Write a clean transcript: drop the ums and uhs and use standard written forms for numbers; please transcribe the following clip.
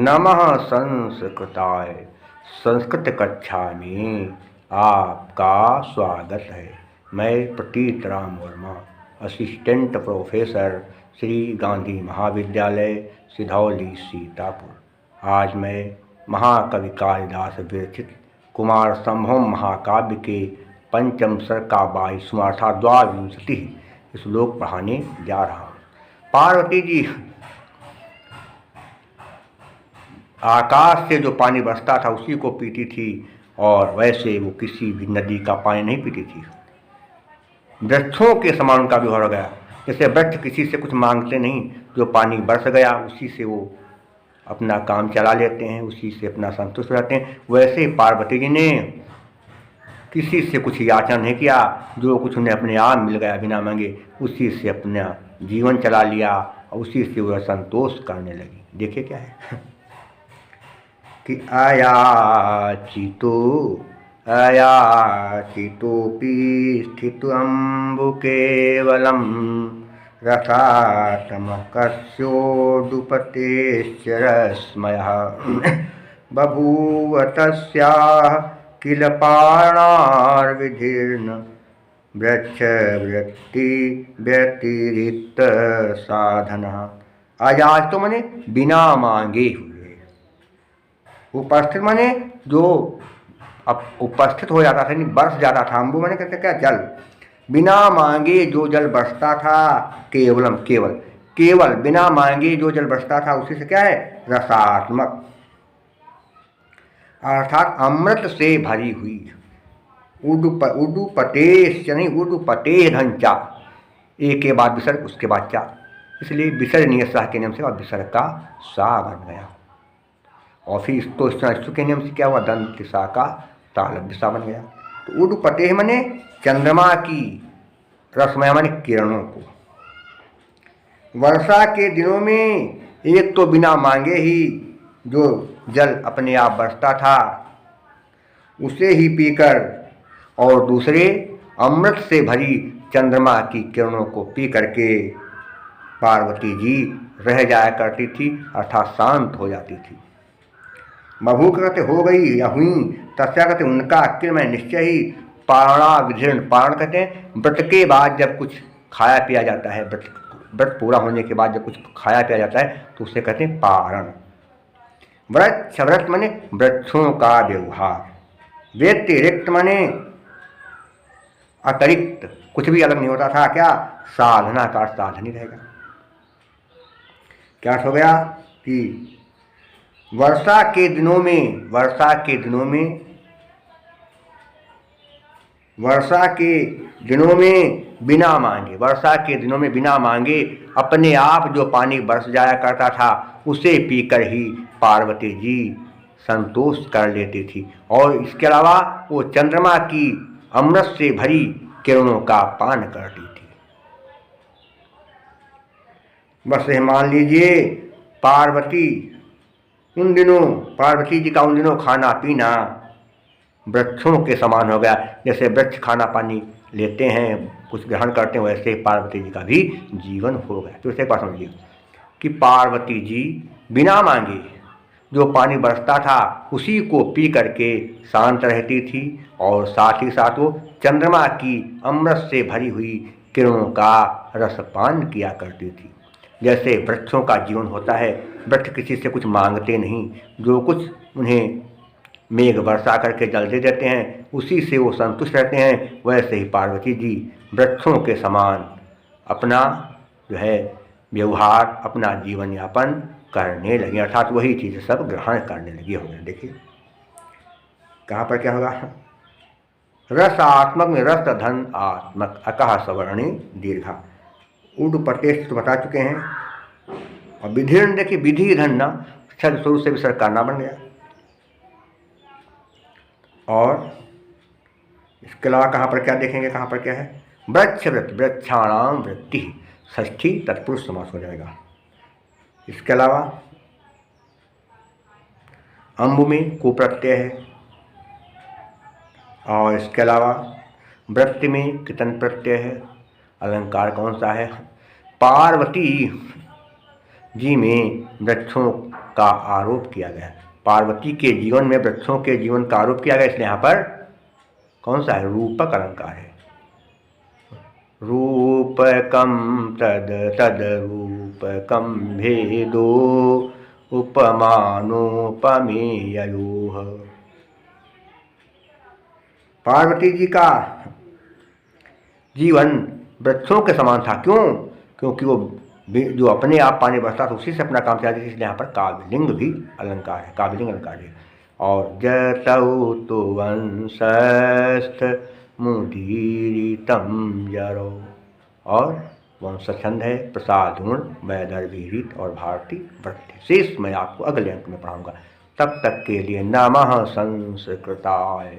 नमः संस्कृताय। संस्कृत कक्षा में आपका स्वागत है। मैं प्रतीत राम वर्मा, असिस्टेंट प्रोफेसर, श्री गांधी महाविद्यालय, सिधौली, सीतापुर। आज मैं महाकवि कालिदास विरचित कुमार संभवम महाकाव्य के पंचम सर्ग का 22वां अर्थात द्वाविंशति श्लोक पढ़ाने जा रहा हूँ। पार्वती जी आकाश से जो पानी बरसता था उसी को पीती थी, और वैसे वो किसी भी नदी का पानी नहीं पीती थी। वृक्षों के समान उनका व्यवहार हो गया। जैसे वृक्ष किसी से कुछ मांगते नहीं, जो पानी बरस गया उसी से वो अपना काम चला लेते हैं, उसी से अपना संतुष्ट रहते हैं। वैसे ही पार्वती जी ने किसी से कुछ याचना नहीं किया, जो कुछ उन्हें अपने आप मिल गया बिना मांगे उसी से अपना जीवन चला लिया, और उसी से वह संतोष करने लगी। देखिए क्या है कि अयाचितोपि स्थितम्बु केवलं रसात्मकस्योदुपतेश्च रश्मयः बभूव तस्याः किल पार्णार्विधीर्न वृक्षवृत्ति व्यतिरिक्त साधनः। अयाच तो मने बिना मांगे हुए, उपस्थित माने जो अब उपस्थित हो जाता था, नहीं बरस जाता था। अम्बु माने कहते क्या, जल। बिना मांगे जो जल बरसता था, केवलम केवल बिना मांगे जो जल बरसता था उसी से क्या है, रसात्मक अर्थात अमृत से भरी हुई। उडुपतेश नहीं, उडुपते धनचा, एक के बाद विसर्ग उसके बाद चा, इसलिए विसर्ग नियत के नियम से और विसर्ग का सा बन गया। और फिर तो के नियम से क्या हुआ, दंत सा का तालब दिशा बन गया। तो उडुपते मने चंद्रमा की, रश्मय मने किरणों को। वर्षा के दिनों में एक तो बिना मांगे ही जो जल अपने आप बरसता था उसे ही पीकर, और दूसरे अमृत से भरी चंद्रमा की किरणों को पी करके पार्वती जी रह जाया करती थी, अर्थात शांत हो जाती थी। बभू कहते हो गई या हुई, तस्या कहते उनका, किल में निश्चय ही, पारणा विधीर्ण, पारण कहते हैं व्रत के बाद जब कुछ खाया पिया जाता है, व्रत पूरा होने के बाद जब कुछ खाया पिया जाता है तो उसे कहते हैं पारण। व्रत माने वृक्षों का व्यवहार, व्यतिरिक्त माने अतिरिक्त, कुछ भी अलग नहीं होता था। क्या, साधना का साधन ही रहेगा। क्या हो गया कि वर्षा के दिनों में बिना मांगे अपने आप जो पानी बरस जाया करता था उसे पीकर ही पार्वती जी संतोष कर लेती थी, और इसके अलावा वो चंद्रमा की अमृत से भरी किरणों का पान करती थी। बस मान लीजिए पार्वती जी का उन दिनों खाना पीना वृक्षों के समान हो गया। जैसे वृक्ष खाना पानी लेते हैं, कुछ ग्रहण करते हैं, वैसे पार्वती जी का भी जीवन हो गया। तो इसे बात समझिए कि पार्वती जी बिना मांगे जो पानी बरसता था उसी को पी करके शांत रहती थी, और साथ ही साथ वो चंद्रमा की अमृत से भरी हुई किरणों का रसपान किया करती थी। जैसे वृक्षों का जीवन होता है, वृक्ष किसी से कुछ मांगते नहीं, जो कुछ उन्हें मेघ वर्षा करके जल दे देते हैं उसी से वो संतुष्ट रहते हैं। वैसे ही पार्वती जी वृक्षों के समान अपना जो है व्यवहार, अपना जीवन यापन करने लगी, अर्थात वही चीज़ सब ग्रहण करने लगी हो गए। देखिए कहाँ पर क्या होगा, रसात्मक में रस धन आत्मक, अकह सवर्णी दीर्घा। उडुपतेश तो बता चुके हैं, और विधीर्ण देखिए, विधि धन ना छद शुरू से विसर्ग करना बन गया। और इसके अलावा कहाँ पर क्या देखेंगे, कहाँ पर क्या है, वृक्षाणाम वृत्ति, षष्ठी तत्पुरुष समास हो जाएगा। इसके अलावा अम्बु में को प्रत्यय है, और इसके अलावा वृत्ति में कितन प्रत्यय है। अलंकार कौन सा है, पार्वती जी में वृक्षों का आरोप किया गया। पार्वती के जीवन में वृक्षों के जीवन का आरोप किया गया, इसलिए यहाँ पर कौन सा है? रूपक अलंकार है। रूपकम तद तद रूपकम भेदो उपमानोपमेयोः। पार्वती जी का जीवन वृक्षों के समान था। क्यों? क्योंकि वो जो अपने आप पानी बरसता था उसी से अपना काम चलाती थी, इसलिए यहाँ पर काव्यलिंग भी अलंकार है, काव्यलिंग अलंकार है। और जतौ तो वंशस्थ मुदीरितम जरो, और वंश छंद है प्रसाद गुण वैदर्भीरित और भारती वृत्ति। शेष मैं आपको अगले अंक में पढ़ाऊंगा। तब तक के लिए नमः संस्कृताय।